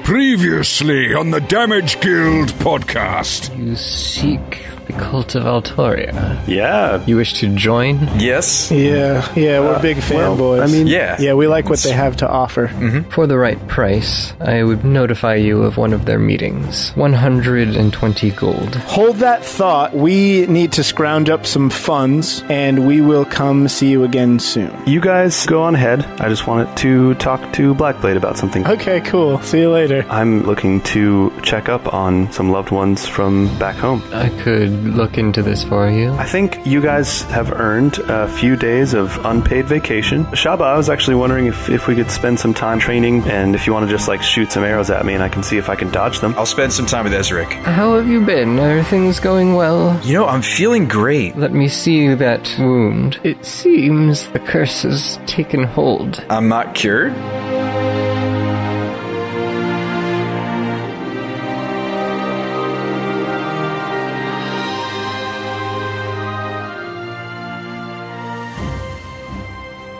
Previously on the Damage Guild podcast. You seek the cult of Altoria. Yeah. You wish to join? Yes. Yeah, we're big fanboys. I mean, yeah, we like what they have to offer. Mm-hmm. For the right price, I would notify you of one of their meetings. 120 gold. Hold that thought. We need to scrounge up some funds, and we will come see you again soon. you guys go on ahead. I just wanted to talk to Blackblade about something. Okay, cool. See you later. I'm looking to check up on some loved ones from back home. I could look into this for you. I think you guys have earned a few days of unpaid vacation. Shabba, I was actually wondering if we could spend some time training, and if you want to just like shoot some arrows at me and I can see if I can dodge them. I'll spend some time with Ezric. How have you been? Are things going well? You know, I'm feeling great. Let me see that wound. It seems the curse has taken hold. I'm not cured?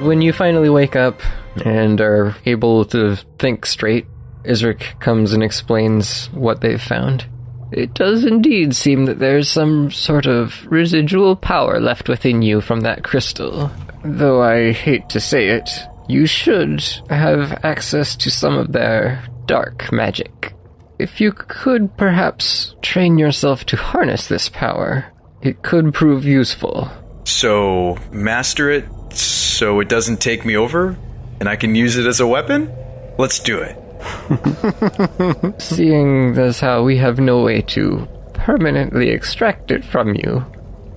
When you finally wake up and are able to think straight, Ezric comes and explains what they've found. It does indeed seem that there's some sort of residual power left within you from that crystal. Though I hate to say it, you should have access to some of their dark magic. If you could perhaps train yourself to harness this power, it could prove useful. So, master it so it doesn't take me over, and I can use it as a weapon? Let's do it. Seeing as how we have no way to permanently extract it from you,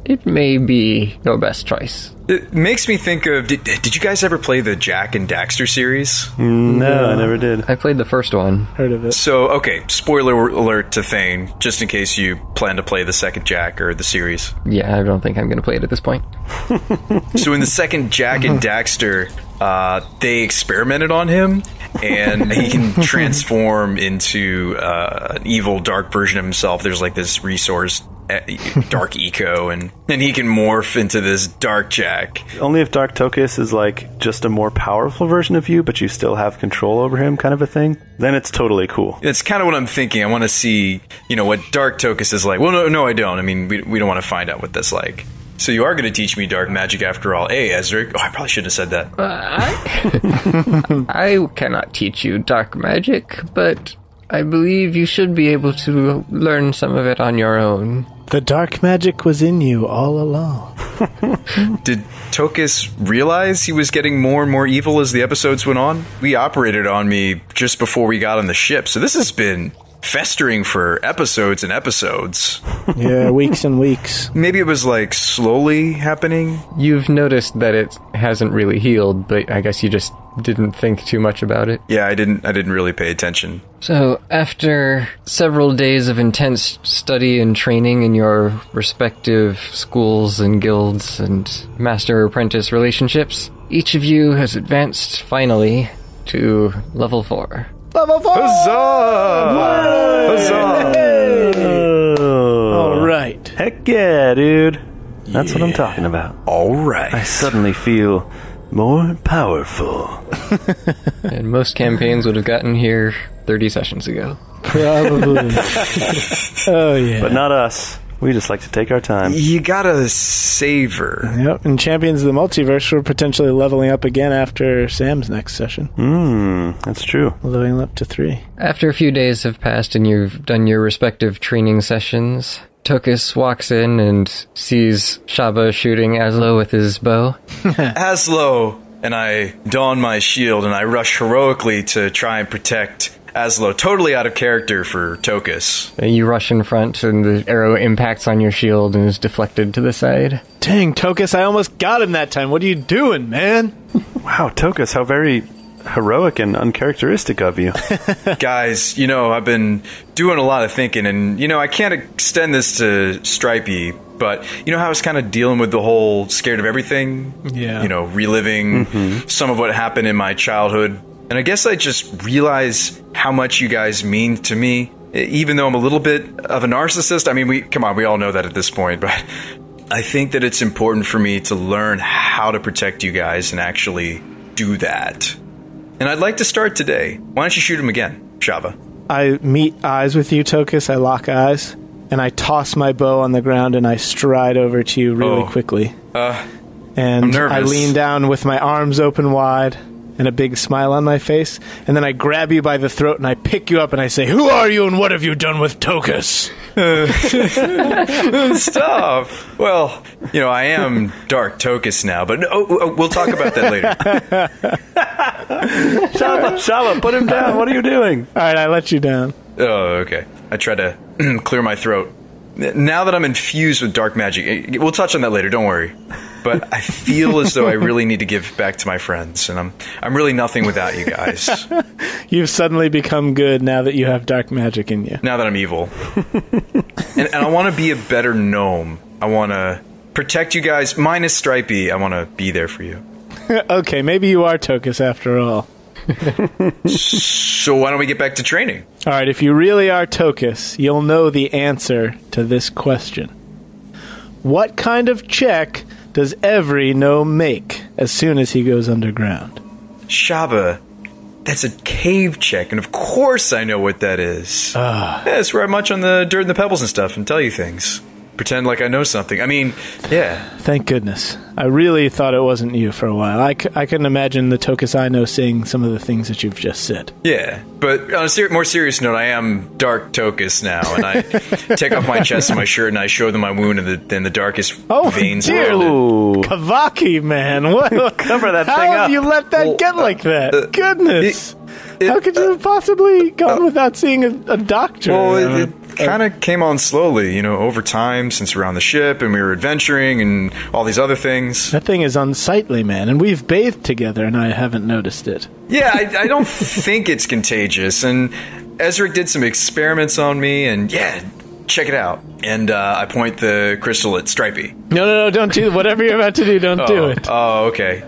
it may be your best choice. It makes me think of... Did you guys ever play the Jak and Daxter series? No, I never did. I played the first one. Heard of it. So, okay, spoiler alert to Thane, just in case you plan to play the second Jak or the series. Yeah, I don't think I'm going to play it at this point. So in the second Jak and Daxter, they experimented on him, and he can transform into an evil, dark version of himself. There's like this resource, Dark Eco, and he can morph into this Dark Jak. Only if Dark Tokas is like just a more powerful version of you, but you still have control over him kind of a thing, then it's totally cool. It's kind of what I'm thinking. I want to see, what Dark Tokas is like. Well, no, I don't. I mean, we don't want to find out what that's like. So you are going to teach me dark magic after all. Hey, Ezric. Oh, I probably shouldn't have said that. I cannot teach you dark magic, but I believe you should be able to learn some of it on your own. The dark magic was in you all along. Did Tokas realize he was getting more and more evil as the episodes went on? We operated on me just before we got on the ship, so this has been festering for episodes and episodes. Yeah, weeks and weeks. Maybe it was like slowly happening. You've noticed that it hasn't really healed, but I guess you just didn't think too much about it. Yeah, I didn't really pay attention. So, after several days of intense study and training in your respective schools and guilds and master-apprentice relationships, each of you has advanced, finally, to level 4. Level 4! Huzzah! Huzzah! All right. Heck yeah, dude. That's what I'm talking about. All right. I suddenly feel more powerful. And most campaigns would have gotten here 30 sessions ago. Probably. Oh, yeah. But not us. We just like to take our time. You gotta savor. Yep, and Champions of the Multiverse, we're potentially leveling up again after Sam's next session. That's true. Leveling up to 3. After a few days have passed and you've done your respective training sessions, Tokas walks in and sees Shabba shooting Azlo with his bow. Azlo! And I don my shield and I rush heroically to try and protect Azlo, totally out of character for Tokas. You rush in front and the arrow impacts on your shield and is deflected to the side. Dang, Tokas, I almost got him that time. What are you doing, man? Wow, Tokas, how very heroic and uncharacteristic of you. Guys, I've been doing a lot of thinking, and, I can't extend this to Stripey, but how I was kind of dealing with the whole scared of everything? Yeah. Reliving some of what happened in my childhood. And I guess I just realize how much you guys mean to me, even though I'm a little bit of a narcissist. I mean, we all know that at this point, but I think that it's important for me to learn how to protect you guys and actually do that. And I'd like to start today. Why don't you shoot him again, Shabba? I meet eyes with you, Tokas. I lock eyes, and I toss my bow on the ground, and I stride over to you really quickly. And I'm nervous. I lean down with my arms open wide and a big smile on my face, and then I grab you by the throat, and I pick you up, and I say, "Who are you, and what have you done with Tokas?" Stop. Well, I am Dark Tokas now, but we'll talk about that later. Shabba, put him down. What are you doing? All right, I let you down. Oh, okay. I try to clear my throat. Now that I'm infused with dark magic, we'll touch on that later, don't worry. But I feel as though I really need to give back to my friends, and I'm really nothing without you guys. You've suddenly become good now that you have dark magic in you. Now that I'm evil. and I want to be a better gnome. I want to protect you guys, minus Stripey. I want to be there for you. Okay, maybe you are Tokas after all. So why don't we get back to training? All right, if you really are Tokas, you'll know the answer to this question. What kind of check does every gnome make as soon as he goes underground? Shabba, that's a cave check, and of course I know what that is. Yeah, it's where I munch on the dirt and the pebbles and stuff and tell you things. Pretend like I know something. I mean, yeah. Thank goodness. I really thought it wasn't you for a while. I couldn't imagine the Tokas I know saying some of the things that you've just said. Yeah, but on a more serious note, I am Dark Tokas now, and I take off my chest and my shirt and I show them my wound in the darkest veins. Oh, Kavaki, man. What? Cover that thing How have up. you let that get like that? Goodness. How could you have possibly gone without seeing a doctor? Well, it kind of came on slowly, over time since we were on the ship and we were adventuring and all these other things. That thing is unsightly, man, and we've bathed together and I haven't noticed it. Yeah, I don't think it's contagious, and Ezric did some experiments on me, and yeah, check it out. And I point the crystal at Stripey. No, don't do whatever you're about to do, don't do it. Oh, okay.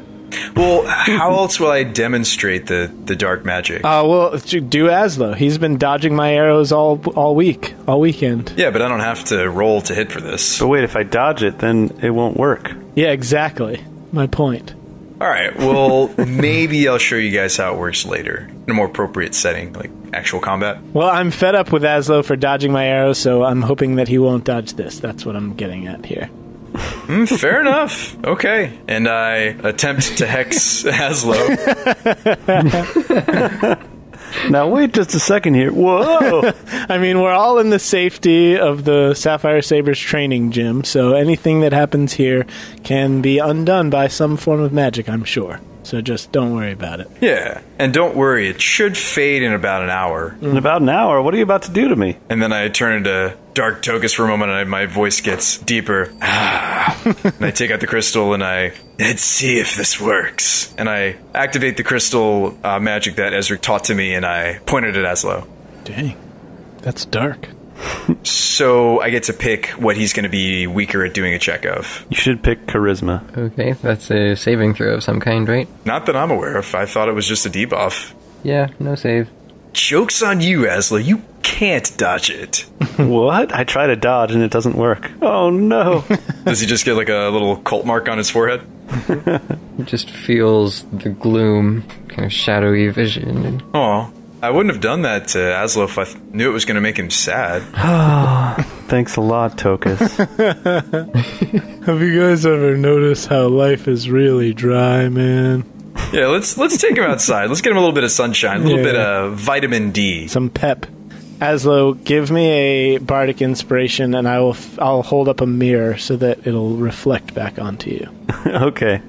Well, how else will I demonstrate the dark magic? Well, do Azlo. He's been dodging my arrows all weekend. Yeah, but I don't have to roll to hit for this. But wait, if I dodge it, then it won't work. Yeah, exactly. My point. All right, well, maybe I'll show you guys how it works later, in a more appropriate setting, like actual combat. Well, I'm fed up with Azlo for dodging my arrows, so I'm hoping that he won't dodge this. That's what I'm getting at here. Fair enough. Okay. And I attempt to hex Azlo. Now, wait just a second here. Whoa! I mean, we're all in the safety of the Sapphire Sabre's training gym, so anything that happens here can be undone by some form of magic, I'm sure. So just don't worry about it. Yeah. And don't worry, it should fade in about an hour. In about an hour? What are you about to do to me? And then I turn into Dark Tokas for a moment, and my voice gets deeper. And I take out the crystal, and let's see if this works. And I activate the crystal magic that Ezric taught to me, and I point it at Azlo. Dang. That's dark. So I get to pick what he's going to be weaker at doing a check of. You should pick charisma. Okay, that's a saving throw of some kind, right? Not that I'm aware of. I thought it was just a debuff. Yeah, no save. Joke's on you, Azlo. You can't dodge it. What? I try to dodge and it doesn't work. Oh, no. Does he just get like a little cult mark on his forehead? He just feels the gloom, kind of shadowy vision. Oh, I wouldn't have done that to Azlo if I knew it was going to make him sad. Thanks a lot, Tokas. Have you guys ever noticed how life is really dry, man? Yeah, let's take him outside. Let's get him a little bit of sunshine, a little bit of vitamin D. Some pep. Azlo, give me a bardic inspiration, and I'll hold up a mirror so that it'll reflect back onto you. Okay.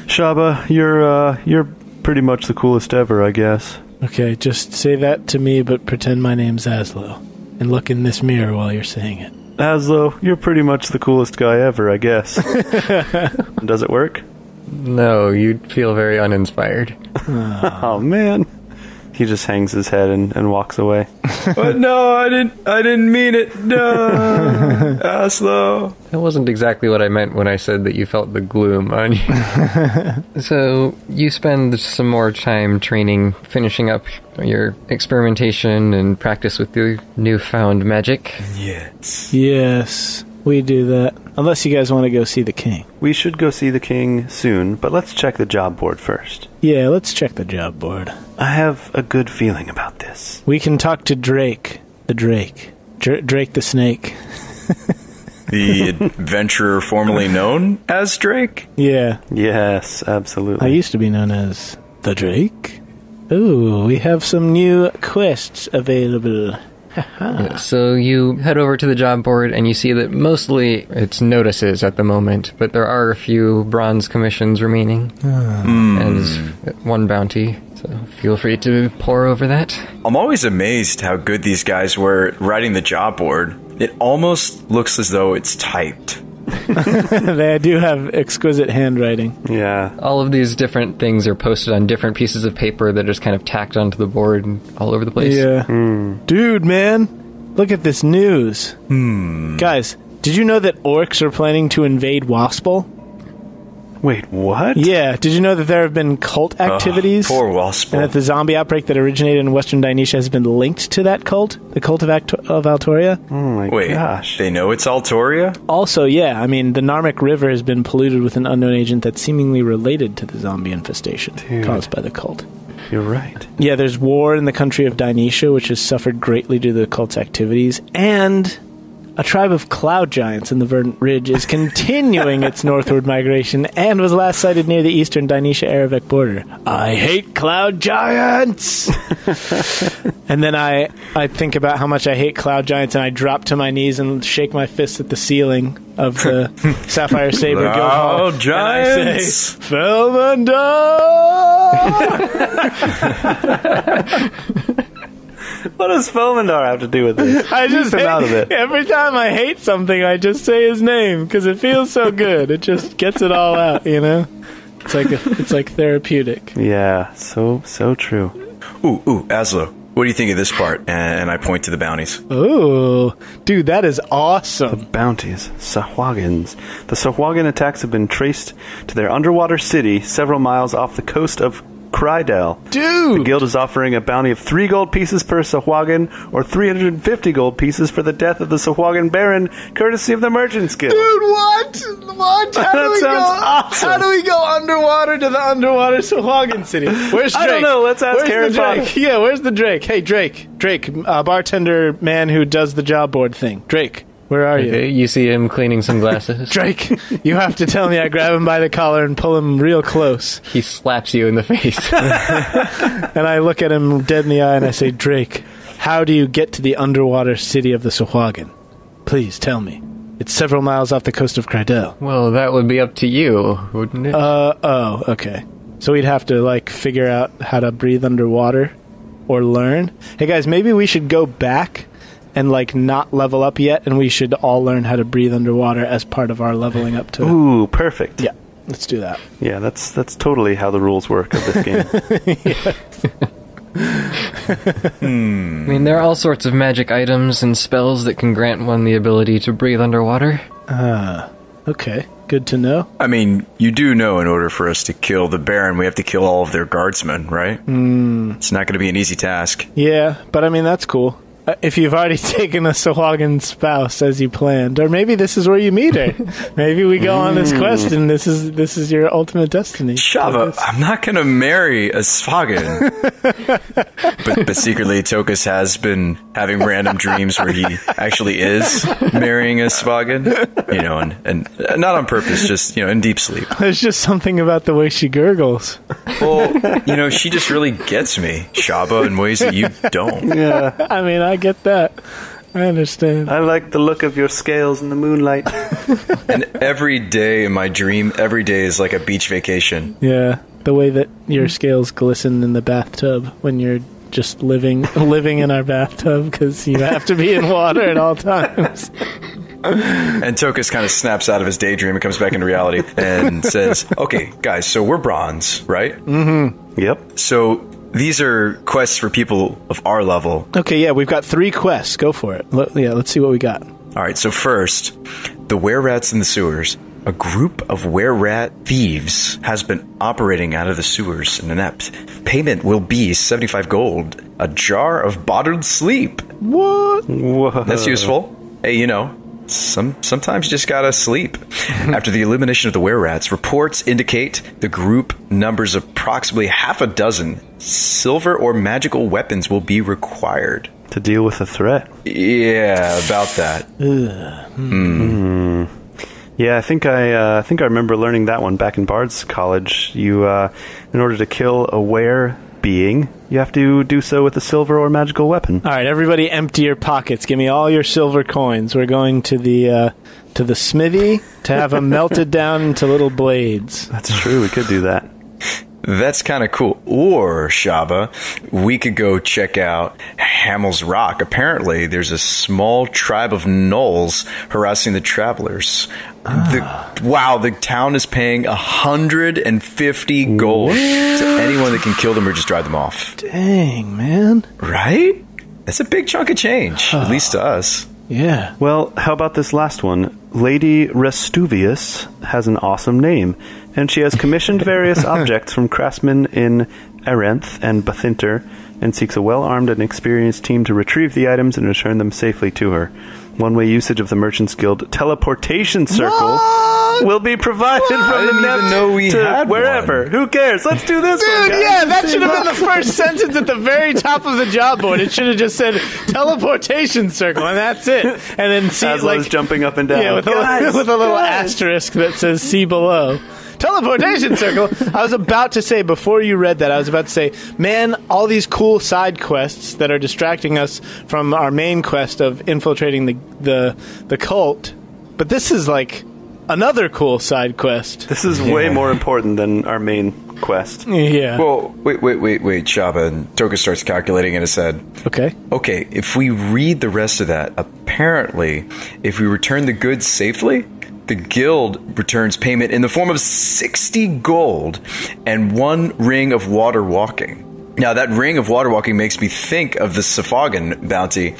Shabba, you're pretty much the coolest ever, I guess. Okay, just say that to me, but pretend my name's Azlo. And look in this mirror while you're saying it. Azlo, you're pretty much the coolest guy ever, I guess. Does it work? No, you'd feel very uninspired. Oh, man. He just hangs his head and walks away. But no, I didn't mean it. No, Azlo. That wasn't exactly what I meant when I said that you felt the gloom on you. So, you spend some more time training, finishing up your experimentation and practice with the newfound magic. Yes, we do that. Unless you guys want to go see the king. We should go see the king soon, but let's check the job board first. Yeah, let's check the job board. I have a good feeling about this. Yes. We can talk to Drake. The Drake. Drake the Snake. The adventurer formerly known as Drake? Yeah. Yes, absolutely. I used to be known as the Drake. Ooh, we have some new quests available. Yeah, so you head over to the job board and you see that mostly it's notices at the moment, but there are a few bronze commissions remaining and one bounty. So feel free to pour over that. I'm always amazed how good these guys were writing the job board. It almost looks as though it's typed. They do have exquisite handwriting. Yeah. All of these different things are posted on different pieces of paper that are just kind of tacked onto the board and all over the place. Yeah. Dude, man, look at this news. Guys, did you know that orcs are planning to invade Waspel? Wait, what? Yeah, did you know that there have been cult activities? Poor Waspel. And that the zombie outbreak that originated in Western Dionysia has been linked to that cult? The cult of Altoria? Oh my gosh. They know it's Altoria? Also, yeah, I mean, the Narmik River has been polluted with an unknown agent that's seemingly related to the zombie infestation caused by the cult. You're right. Yeah, there's war in the country of Dionysia, which has suffered greatly due to the cult's activities, and a tribe of cloud giants in the Verdant Ridge is continuing its northward migration and was last sighted near the eastern Dionysia-Aravec border. I hate cloud giants! And then I think about how much I hate cloud giants, and I drop to my knees and shake my fist at the ceiling of the Sapphire Sabre guild hall. Cloud giants! And I say, Felmandar! What does Felmandar have to do with this? I just Keep him out of it. Every time I hate something, I just say his name because it feels so good. It just gets it all out, you know. It's like therapeutic. Yeah, so true. Ooh, Azlo. What do you think of this part? And I point to the bounties. Ooh, dude, that is awesome. Bounties. Sahuagins. The Sahuagin attacks have been traced to their underwater city several miles off the coast of Krydel. Dude! The guild is offering a bounty of 3 gold pieces per Sahuagin or 350 gold pieces for the death of the Sahuagin Baron, courtesy of the Merchants Guild. Dude, what? How do we sounds awesome. How do we go underwater to the underwater Sahuagin city? Where's Drake? I don't know. Let's ask Where's Harry the Drake? Potter. Yeah, where's the Drake? Hey, Drake, bartender man who does the job board thing. Drake, where are you? Okay, you see him cleaning some glasses. Drake, you have to tell me. I grab him by the collar and pull him real close. He slaps you in the face. And I look at him dead in the eye and I say, Drake, how do you get to the underwater city of the Sahuagin? Please tell me. It's several miles off the coast of Krydel. Well, that would be up to you, wouldn't it? Oh, okay. So we'd have to, figure out how to breathe underwater or learn. Hey, guys, maybe we should go back and, not level up yet, and we should all learn how to breathe underwater as part of our leveling up to... Ooh, perfect. Yeah, let's do that. Yeah, that's totally how the rules work of this game. I mean, there are all sorts of magic items and spells that can grant one the ability to breathe underwater. Okay, good to know. I mean, you do know in order for us to kill the Baron, we have to kill all of their guardsmen, right? It's not going to be an easy task. Yeah, but I mean, that's cool. If you've already taken a Sahuagin spouse as you planned, or maybe this is where you meet her. Maybe we go on this quest and this is your ultimate destiny. Shabba, I'm not going to marry a Sahuagin. but secretly, Tokas has been having random dreams where he actually is marrying a Sahuagin. And not on purpose, just, in deep sleep. There's just something about the way she gurgles. Well, she just really gets me, Shabba, in ways that you don't. Yeah. I mean, I get that. I understand. I like the look of your scales in the moonlight. And every day in my dream, every day is like a beach vacation. Yeah, the way that your scales glisten in the bathtub when you're just living in our bathtub because you have to be in water at all times. And Tokas kind of snaps out of his daydream and comes back into reality and says, okay, guys, so we're bronze, right? Mm-hmm. Yep. So these are quests for people of our level. Okay, yeah, we've got 3 quests. Go for it. Let's see what we got. All right, so first, the were-rats in the sewers. A group of were-rat thieves has been operating out of the sewers in Inept. Payment will be 75 gold. A jar of bottled sleep. What? Whoa. That's useful. Hey, sometimes you just gotta sleep. After the elimination of the were-rats, reports indicate the group numbers approximately half a dozen silver or magical weapons will be required. To deal with the threat. Yeah, about that. Yeah, I think I remember learning that one back in Bard's College. You, in order to kill a were being, you have to do so with a silver or magical weapon. All right, everybody, empty your pockets. Give me all your silver coins. We're going to the smithy to have them melted down into little blades. That's true. We could do that. That's kind of cool. Or, Shabba, we could go check out Hamel's Rock. Apparently, there's a small tribe of gnolls harassing the travelers. The town is paying 150 gold to anyone that can kill them or just drive them off. Dang, man. Right? That's a big chunk of change, at least to us. Yeah. Well, how about this last one? Lady Restuvius has an awesome name, and she has commissioned various objects from craftsmen in Arenth and Bathinter, and seeks a well-armed and experienced team to retrieve the items and return them safely to her. One-way usage of the Merchant's Guild teleportation circle will be provided from the net to wherever. One. Who cares? Let's do this one, Dude, guys. yeah, that should have been the first sentence at the very top of the job board. It should have just said teleportation circle, and that's it. And then see, Azlo's jumping up and down. Yeah, with a little asterisk that says "see below." Teleportation circle. I was about to say, before you read that, I was about to say, man, all these cool side quests that are distracting us from our main quest of infiltrating the cult. But this is like another cool side quest. This is way more important than our main quest. Yeah. Well, wait, Shabba. And Tokas starts calculating in his head. Okay, if we read the rest of that, apparently, if we return the goods safely, the guild returns payment in the form of 60 gold and 1 ring of water walking. Now, that ring of water walking makes me think of the Safagan bounty.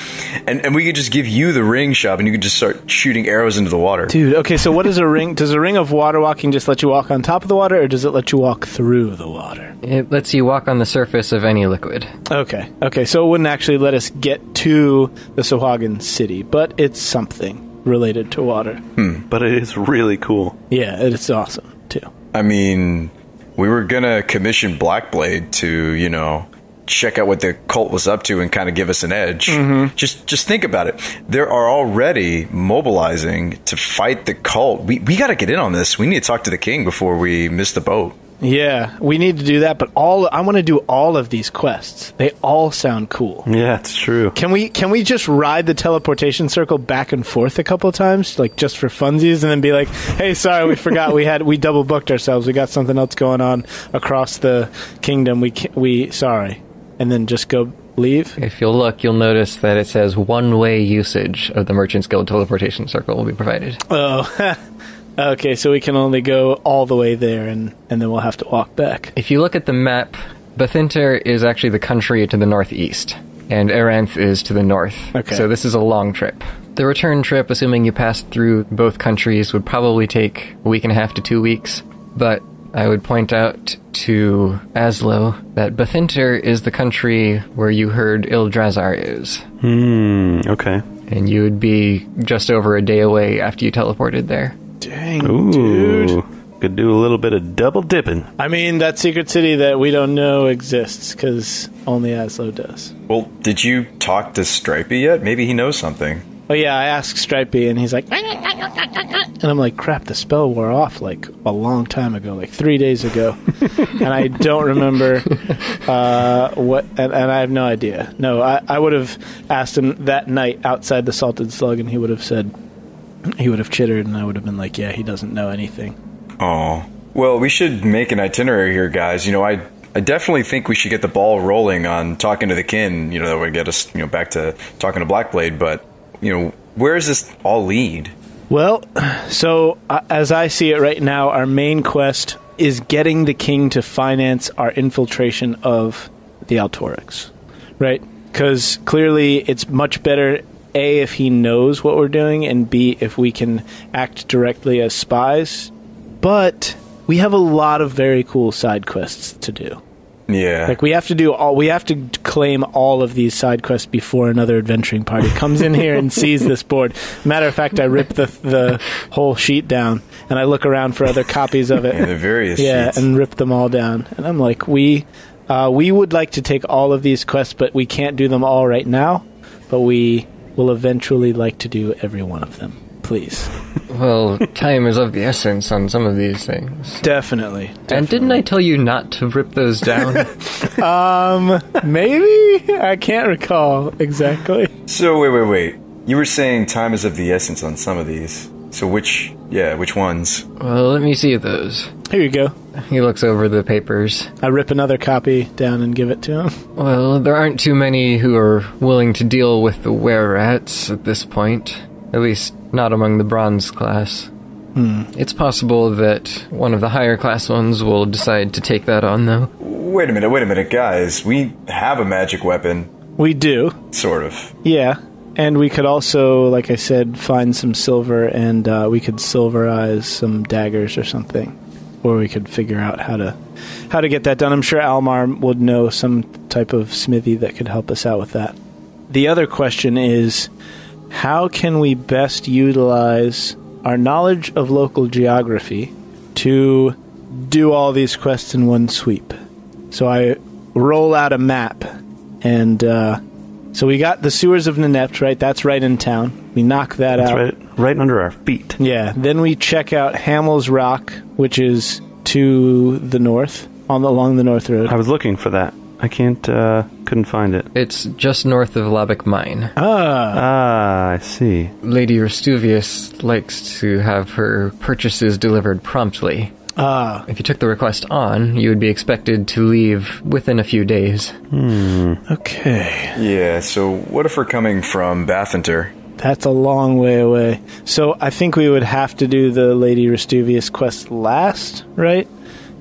And we could just give you the ring, Shab, and you could just start shooting arrows into the water. dude. Okay, so what is a ring? Does a ring of water walking just let you walk on top of the water, or does it let you walk through the water? It lets you walk on the surface of any liquid. Okay, so it wouldn't actually let us get to the Sahuagin city, but it's something related to water. But it is really cool. Yeah, it's awesome, too. I mean, we were going to commission Blackblade to, check out what the cult was up to and kind of give us an edge. Mm-hmm. Just think about it. They are already mobilizing to fight the cult. We got to get in on this. We need to talk to the king before we miss the boat. Yeah, we need to do that, but I want to do all of these quests. They all sound cool. Yeah, it's true. Can we just ride the teleportation circle back and forth a couple of times, like just for funsies, and then be like, "Hey, sorry, we forgot we double booked ourselves. We got something else going on across the kingdom. We sorry," and then just go leave? If you'll look, you'll notice that it says one-way usage of the Merchant's Guild teleportation circle will be provided. Oh. Okay, so we can only go all the way there, and then we'll have to walk back. If you look at the map, Bathinter is actually the country to the northeast, and Arenth is to the north. Okay. So this is a long trip. The return trip, assuming you pass through both countries, would probably take a week and a half to 2 weeks. But I would point out to Azlo that Bathinter is the country where you heard Ildrazar is. Okay. And you would be just over a day away after you teleported there. Dang, Ooh, dude. Could do a little bit of double dipping. I mean, that secret city that we don't know exists, because only Azlo does. Well, did you talk to Stripey yet? Maybe he knows something. Oh yeah, I asked Stripey, and he's like... And I'm like, crap, the spell wore off, like, a long time ago, like 3 days ago. And I don't remember what... And I have no idea. No, I would have asked him that night outside the Salted Slug, and he would have said... He would have chittered, and I would have been like, yeah, he doesn't know anything. Oh. Well, we should make an itinerary here, guys. I definitely think we should get the ball rolling on talking to the kin, that would get us, back to talking to Blackblade. But, where does this all lead? Well, so as I see it right now, our main quest is getting the king to finance our infiltration of the Altorix, right? Because clearly it's much better... A, if he knows what we're doing, and B, if we can act directly as spies. But we have a lot of very cool side quests to do. Yeah. Like, we have to claim all of these side quests before another adventuring party comes in here and sees this board. Matter of fact, I rip the whole sheet down, and I look around for other copies of it. Yeah, the various sheets. And rip them all down. And I'm like, we would like to take all of these quests, but we can't do them all right now, but we will eventually like to do every one of them. Please. Well, time is of the essence on some of these things. Definitely. And didn't I tell you not to rip those down? Maybe? I can't recall exactly. So, wait. You were saying time is of the essence on some of these. So which ones? Well, let me see those. Here you go. He looks over the papers. I rip another copy down and give it to him. Well, there aren't too many who are willing to deal with the were-rats at this point. At least, not among the bronze class. It's possible that one of the higher class ones will decide to take that on, though. Wait a minute, guys. We have a magic weapon. We do. Sort of. Yeah. And we could also, like I said, find some silver, and we could silverize some daggers or something. Or we could figure out how to get that done. I'm sure Almar would know some type of smithy that could help us out with that. The other question is, how can we best utilize our knowledge of local geography to do all these quests in one sweep? So I roll out a map, and so we got the sewers of Nenept, right? That's right in town. We knock that out. Right under our feet. Yeah. Then we check out Hamel's Rock, which is to the north, along the North Road. I was looking for that. I couldn't find it. It's just north of Labak Mine. I see. Lady Restuvius likes to have her purchases delivered promptly. If you took the request on, you would be expected to leave within a few days. Okay. Yeah, so what if we're coming from Bathinter? That's a long way away. So I think we would have to do the Lady Restuvius quest last, right?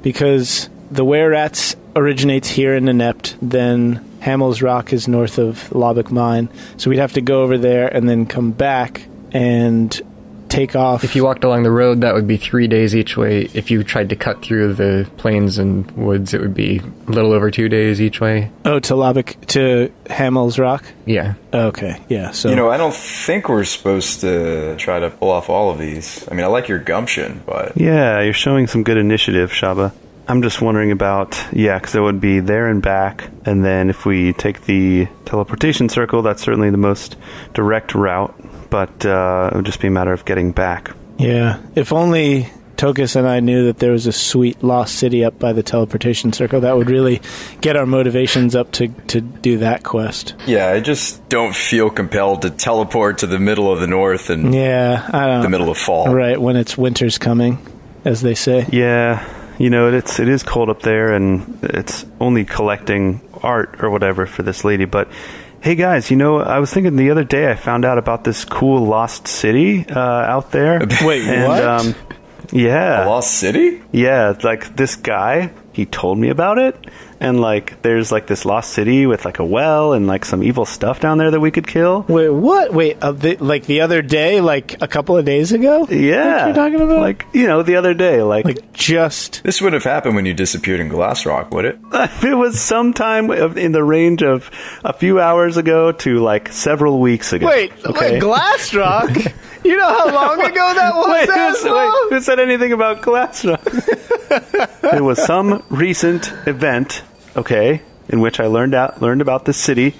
Because the were-rats originates here in Nenept, then Hamel's Rock is north of Labak Mine, so we'd have to go over there and then come back and take off. If you walked along the road, that would be 3 days each way. If you tried to cut through the plains and woods, it would be a little over 2 days each way. Oh, to Hamel's Rock? Yeah. Okay, yeah. So I don't think we're supposed to try to pull off all of these. I mean, I like your gumption, but... Yeah, you're showing some good initiative, Shabba. I'm just wondering about, because it would be there and back, and then if we take the teleportation circle, that's certainly the most direct route, but it would just be a matter of getting back. Yeah, if only Tokas and I knew that there was a sweet lost city up by the teleportation circle, that would really get our motivations up to do that quest. Yeah, I just don't feel compelled to teleport to the middle of the north and the middle of fall. Right, when it's winter's coming, as they say. Yeah. It is cold up there, and it's only collecting art or whatever for this lady. But, hey guys, I was thinking the other day I found out about this cool lost city out there. Wait, what? Yeah. A lost city? Yeah, like this guy, he told me about it. And, there's, this lost city with, a well and, some evil stuff down there that we could kill. Wait, what? Wait, the other day? A couple of days ago? Yeah. What you're talking about? The other day. Just... This would have happened when you disappeared in Glassrock, would it? It was sometime in the range of a few hours ago to, several weeks ago. Wait, Glassrock? You know how long ago that was? Who said anything about Glassrock? It was some recent event, in which I learned about this city.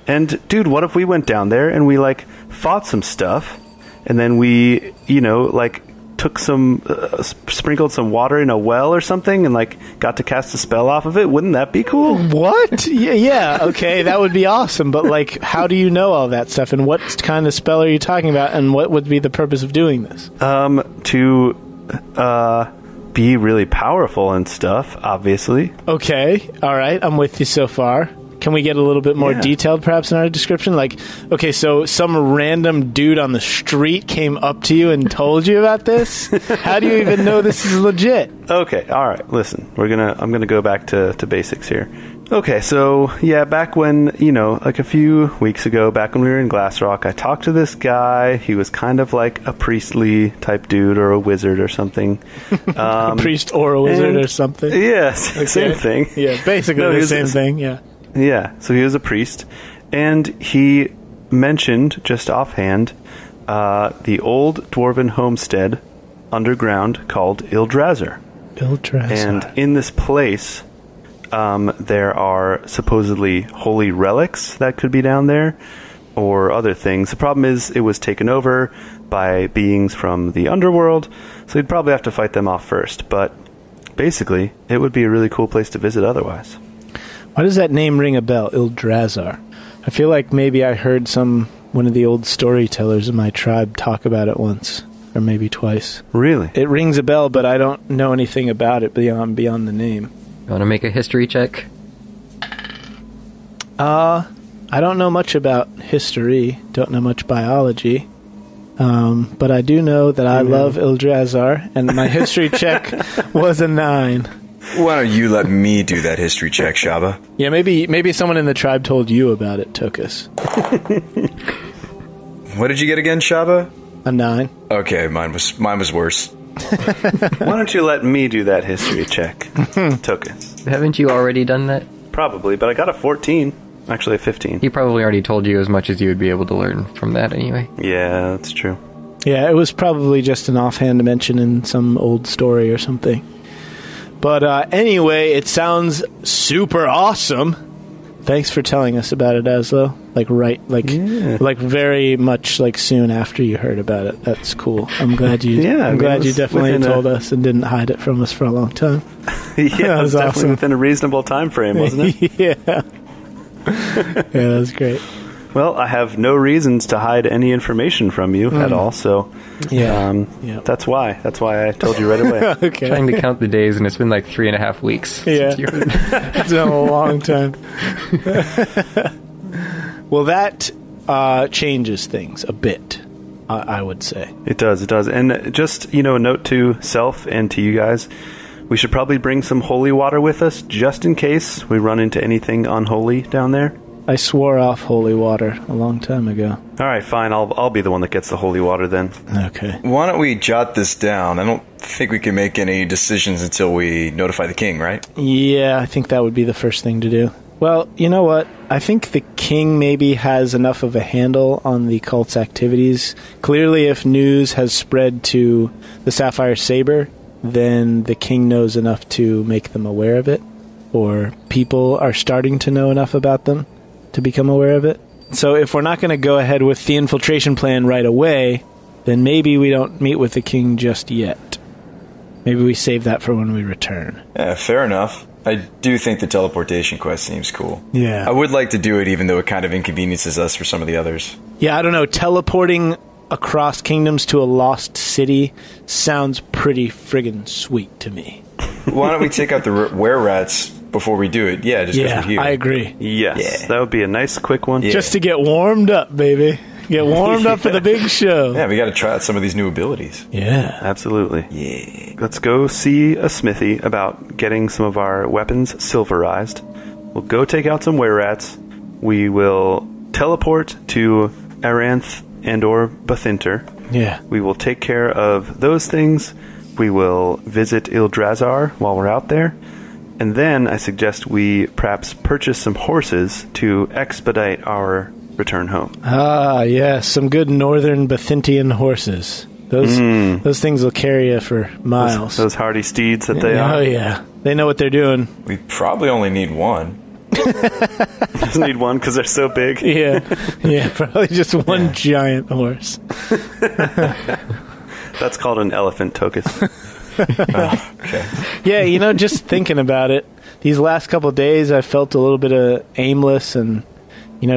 And, dude, what if we went down there and we, fought some stuff, and then we, took some, sprinkled some water in a well or something and, got to cast a spell off of it? Wouldn't that be cool? What? Yeah, okay, that would be awesome. But, how do you know all that stuff? And what kind of spell are you talking about? And what would be the purpose of doing this? To be really powerful and stuff, obviously. Okay, all right, I'm with you so far. Can we get a little bit more detailed, perhaps, in our description? So some random dude on the street came up to you and told you about this? How do you even know this is legit? Okay, all right, listen. I'm gonna go back to basics here. Okay, so, yeah, back when, like a few weeks ago, back when we were in Glassrock, I talked to this guy. He was kind of like a priestly type dude or a wizard or something. A priest or a wizard or something? Yes, okay. Same thing. Yeah, basically the same thing, yeah. Yeah, so he was a priest, and he mentioned, just offhand, the old dwarven homestead underground called Ilthraund. And in this place, there are supposedly holy relics that could be down there, or other things. The problem is it was taken over by beings from the underworld, so you'd probably have to fight them off first. But basically, it would be a really cool place to visit otherwise. Why does that name ring a bell, Ilthraund? I feel like maybe I heard one of the old storytellers of my tribe talk about it once, or maybe twice. Really? It rings a bell, but I don't know anything about it beyond the name. You want to make a history check? I don't know much about history, don't know much biology, but I do know that I love Ilthraund, and my history check was a 9. Why don't you let me do that history check, Shabba? Yeah, maybe someone in the tribe told you about it, Tokas. What did you get again, Shabba? A 9. Okay, mine was worse. Why don't you let me do that history check, Tokas? Haven't you already done that? Probably, but I got a 14. Actually, a 15. He probably already told you as much as you would be able to learn from that anyway. Yeah, that's true. Yeah, it was probably just an offhand mention in some old story or something. But anyway, it sounds super awesome. Thanks for telling us about it, Azlo. Like very much like soon after you heard about it. That's cool. I'm glad you. I'm glad you definitely told us and didn't hide it from us for a long time. Yeah, it was definitely within a reasonable time frame, wasn't it? Yeah. Yeah, that was great. Well, I have no reasons to hide any information from you at all, so that's why. That's why I told you right away. Okay. Trying to count the days, and it's been like 3.5 weeks. Yeah, it's been a long time. Well, that changes things a bit, I would say. It does. And just, a note to self and to you guys, we should probably bring some holy water with us, just in case we run into anything unholy down there. I swore off holy water a long time ago. All right, fine. I'll be the one that gets the holy water then. Okay. Why don't we jot this down? I don't think we can make any decisions until we notify the king, right? Yeah, I think that would be the first thing to do. Well, you know what? I think the king maybe has enough of a handle on the cult's activities. Clearly, if news has spread to the Sapphire Sabre, then the king knows enough to make them aware of it. Or people are starting to know enough about them to become aware of it. So if we're not going to go ahead with the infiltration plan right away, then maybe we don't meet with the king just yet. Maybe we save that for when we return. Yeah, fair enough. I do think the teleportation quest seems cool. Yeah. I would like to do it, even though it kind of inconveniences us for some of the others. Yeah, I don't know. Teleporting across kingdoms to a lost city sounds pretty friggin' sweet to me. Why don't we take out the were-rats before we do it? Yeah, just because we're here. I agree. Yes, that would be a nice quick one. Yeah. Just to get warmed up, baby. Get warmed up for the big show. Yeah, we got to try out some of these new abilities. Yeah. Absolutely. Yeah. Let's go see a smithy about getting some of our weapons silverized. We'll go take out some were-rats. We will teleport to Aranth and or Bathinter. Yeah. We will take care of those things. We will visit Ilthraund while we're out there. And then I suggest we perhaps purchase some horses to expedite our return home. Ah, yes. Some good northern Bathintian horses. Those things will carry you for miles. Those hardy steeds that they are. Oh, yeah. They know what they're doing. We probably only need one. Just need one because they're so big. Yeah, probably just one giant horse. That's called an elephant, Tokas. Okay. Yeah, just thinking about it, these last couple of days I felt a little bit aimless and,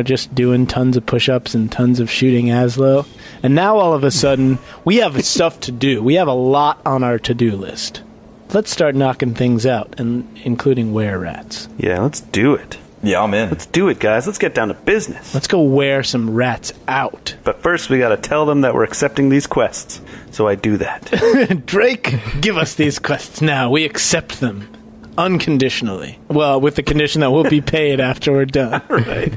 just doing tons of push-ups and tons of shooting Azlo. And now all of a sudden, we have stuff to do. We have a lot on our to-do list. Let's start knocking things out, and including were-rats. Yeah, let's do it. Yeah, I'm in. Let's do it, guys. Let's get down to business. Let's go wear some rats out. But first, we gotta tell them that we're accepting these quests. So I do that. Drake, give us these quests now. We accept them. unconditionally. Well, with the condition that we'll be paid after we're done. Right.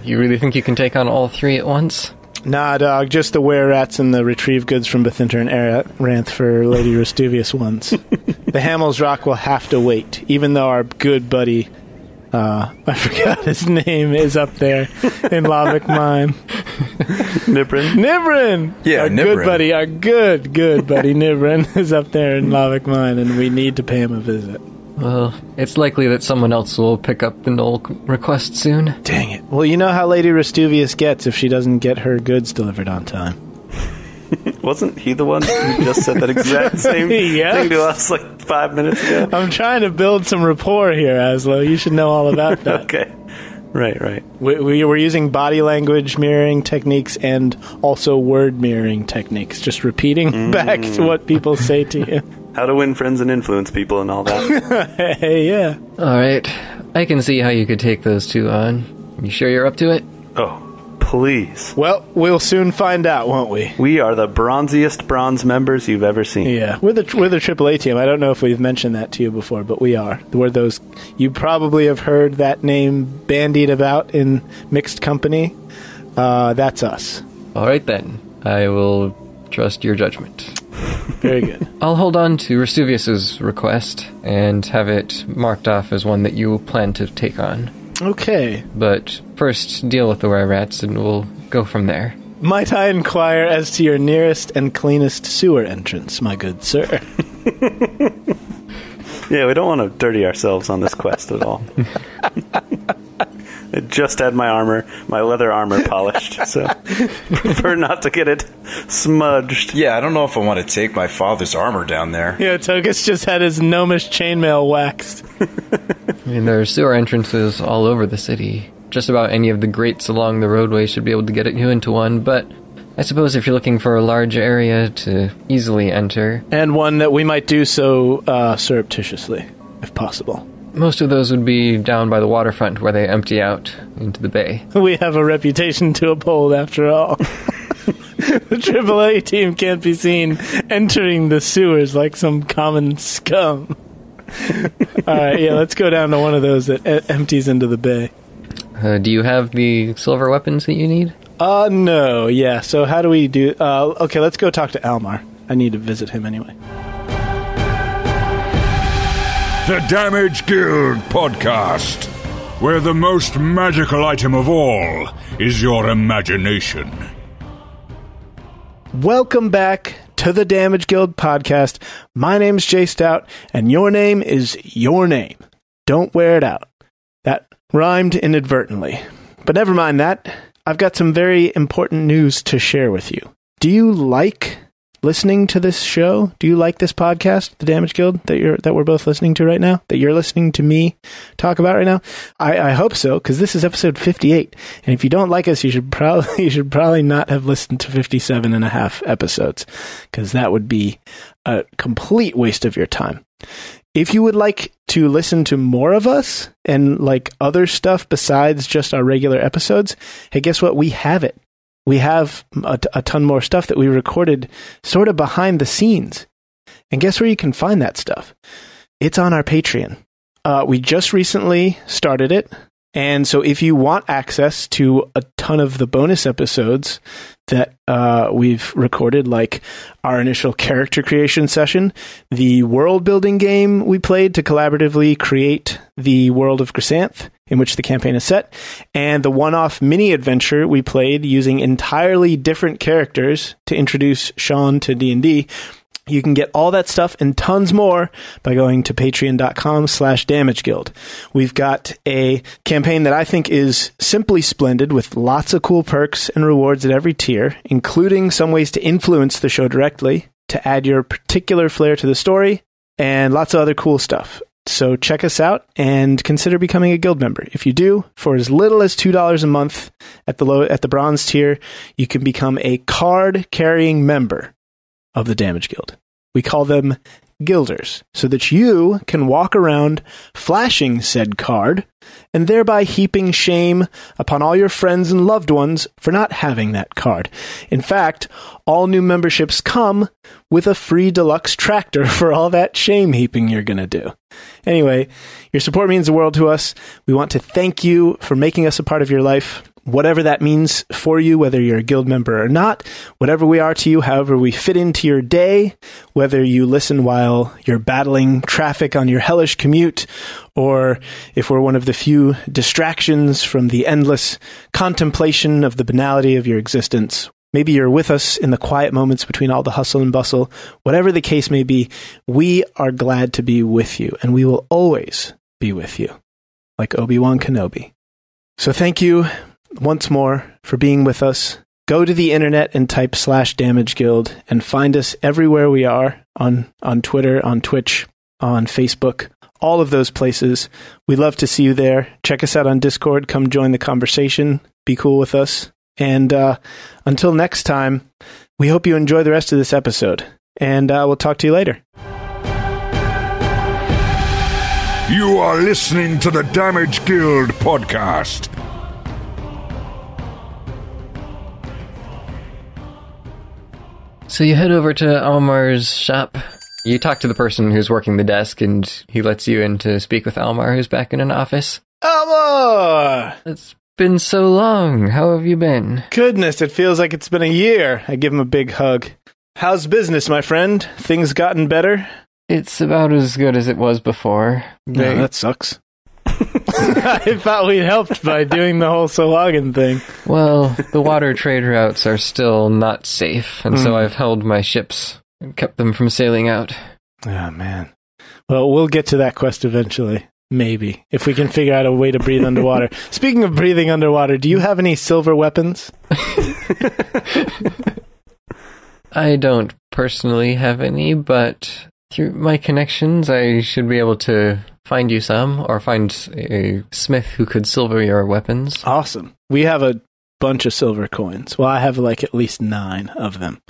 You really think you can take on all three at once? Nah, dog, just the were-rats and the retrieve goods from Bathinter and Aranth for Lady Restuvius ones. The Hamel's Rock will have to wait, even though our good buddy, I forgot his name, is up there in Lavik Mine. Nibrin! Yeah, our Nibrin. Good buddy, our good buddy Nibrin is up there in Lavik Mine, and we need to pay him a visit. Well, it's likely that someone else will pick up the Knoll request soon. Dang it. Well, you know how Lady Restuvius gets if she doesn't get her goods delivered on time. Wasn't he the one who just said that exact same Yes. thing to us like 5 minutes ago? I'm trying to build some rapport here, Azlo. You should know all about that. Okay. Right. We were using body language mirroring techniques and also word mirroring techniques. Just repeating back to what people say to you. How to win friends and influence people and all that. Hey, yeah. Alright, I can see how you could take those two on. You sure you're up to it? Oh, please. Well, we'll soon find out, won't we? We are the bronziest bronze members you've ever seen. Yeah, we're the AAA team. I don't know if we've mentioned that to you before, but we are. We're those. You probably have heard that name bandied about in mixed company. That's us. Alright then, I will trust your judgment. Very good. I'll hold on to Restuvius's request and have it marked off as one that you plan to take on. Okay. But first, deal with the were-rats and we'll go from there. Might I inquire as to your nearest and cleanest sewer entrance, my good sir? Yeah, we don't want to dirty ourselves on this quest at all. I just had my leather armor polished, so prefer not to get it smudged. Yeah, I don't know if I want to take my father's armor down there. Yeah, Tokas just had his gnomish chainmail waxed. I mean, there are sewer entrances all over the city. Just about any of the grates along the roadway should be able to get you into one, but I suppose if you're looking for a large area to easily enter... And one that we might do so surreptitiously, if possible. Most of those would be down by the waterfront where they empty out into the bay. We have a reputation to uphold, after all. The AAA team can't be seen entering the sewers like some common scum. Alright, yeah, let's go down to one of those that empties into the bay. Do you have the silver weapons that you need? No, yeah, so how do we do... okay, let's go talk to Almar. I need to visit him anyway. The Damage Guild Podcast, where the most magical item of all is your imagination. Welcome back to the Damage Guild Podcast. My name's Jay Stout, and your name is your name. Don't wear it out. That rhymed inadvertently. But never mind that. I've got some very important news to share with you. Do you like listening to this show? Do you like this podcast, The Damage Guild, that we're both listening to right now? That you're listening to me talk about right now? I hope so, because this is episode 58. And if you don't like us, you should probably not have listened to 57 and a half episodes, because that would be a complete waste of your time. If you would like to listen to more of us and like other stuff besides just our regular episodes, hey, guess what? We have it. We have a ton more stuff that we recorded sort of behind the scenes. And guess where you can find that stuff? It's on our Patreon. We just recently started it. And so if you want access to a ton of the bonus episodes that we've recorded, like our initial character creation session, the world building game we played to collaboratively create the world of Grisanth, in which the campaign is set, and the one-off mini-adventure we played using entirely different characters to introduce Sean to D&D, you can get all that stuff and tons more by going to patreon.com/damageguild. We've got a campaign that I think is simply splendid with lots of cool perks and rewards at every tier, including some ways to influence the show directly, to add your particular flair to the story, and lots of other cool stuff. So check us out and consider becoming a guild member. If you do, for as little as $2 a month at the bronze tier, you can become a card-carrying member of the Damage Guild. We call them guilders, so that you can walk around flashing said card, and thereby heaping shame upon all your friends and loved ones for not having that card. In fact, all new memberships come with a free deluxe tractor for all that shame heaping you're going to do. Anyway, your support means the world to us. We want to thank you for making us a part of your life, whatever that means for you, whether you're a guild member or not, whatever we are to you, however we fit into your day, whether you listen while you're battling traffic on your hellish commute, or if we're one of the few distractions from the endless contemplation of the banality of your existence. Maybe you're with us in the quiet moments between all the hustle and bustle. Whatever the case may be, we are glad to be with you, and we will always be with you, like Obi-Wan Kenobi. So thank you once more for being with us. Go to the internet and type /Damage Guild and find us everywhere we are on Twitter, on Twitch, on Facebook, all of those places. We'd love to see you there. Check us out on Discord. Come join the conversation. Be cool with us. And until next time, we hope you enjoy the rest of this episode. And we'll talk to you later. You are listening to the Damage Guild podcast. So you head over to Almar's shop. You talk to the person who's working the desk, and he lets you in to speak with Almar, who's back in an office. Almar! It's been so long. How have you been? Goodness, it feels like it's been a year. I give him a big hug. How's business, my friend? Things gotten better? It's about as good as it was before. No, that sucks. I thought we'd helped by doing the whole Solagan thing. Well, the water trade routes are still not safe, and so I've held my ships and kept them from sailing out. Oh, man. Well, we'll get to that quest eventually. Maybe. If we can figure out a way to breathe underwater. Speaking of breathing underwater, do you have any silver weapons? I don't personally have any, but through my connections, I should be able to find you some, or find a smith who could silver your weapons. Awesome. We have a bunch of silver coins. Well, I have like at least 9 of them.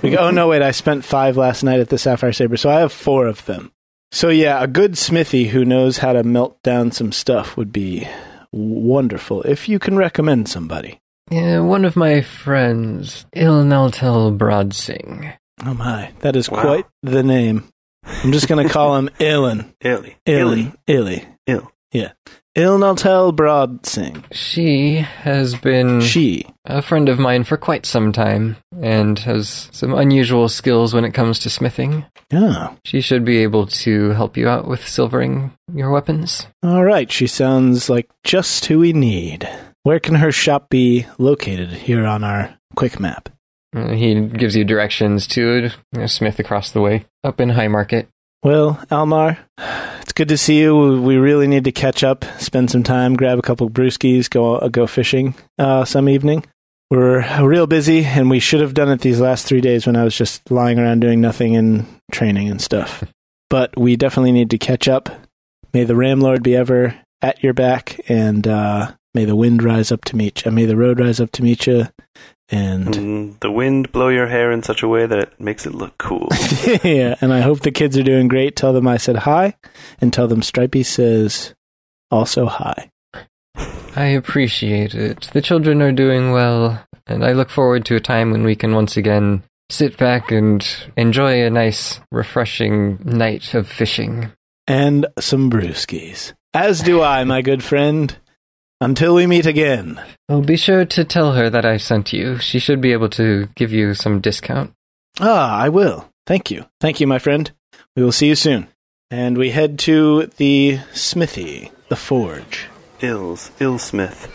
Oh, no, wait, I spent 5 last night at the Sapphire Sabre, so I have 4 of them. So yeah, a good smithy who knows how to melt down some stuff would be wonderful, if you can recommend somebody. Yeah, one of my friends, Ilnaltel Broadsing. Oh my, that is quite the name. I'm just going to call him Ilin. Illy. Yeah. Ilnaltel Broadsing. She has been a friend of mine for quite some time, and has some unusual skills when it comes to smithing. Oh. She should be able to help you out with silvering your weapons. All right, she sounds like just who we need. Where can her shop be located here on our quick map? He gives you directions to a smith across the way, up in High Market. Well, Almar, it's good to see you. We really need to catch up, spend some time, grab a couple brewskis, go fishing some evening. We're real busy, and we should have done it these last 3 days when I was just lying around doing nothing and training and stuff. But we definitely need to catch up. May the Ramlord be ever at your back, and may the wind rise up to meet you. May the road rise up to meet you. And the wind blow your hair in such a way that it makes it look cool. Yeah, and I hope the kids are doing great. Tell them I said hi, and tell them Stripey says also hi. I appreciate it. The children are doing well, and I look forward to a time when we can once again sit back and enjoy a nice, refreshing night of fishing. And some brewskis. As do I, my good friend. Until we meet again. Oh, be sure to tell her that I sent you. She should be able to give you some discount. Ah, I will. Thank you. Thank you, my friend. We will see you soon. And we head to the smithy, the forge. Illsmith.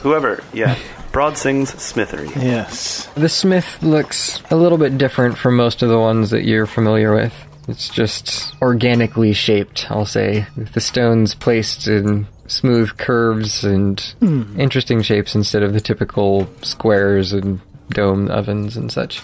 Whoever, yeah. Broadsing's smithery. Yes. The smith looks a little bit different from most of the ones that you're familiar with. It's just organically shaped, I'll say, with the stones placed in smooth curves and interesting shapes instead of the typical squares and dome ovens and such.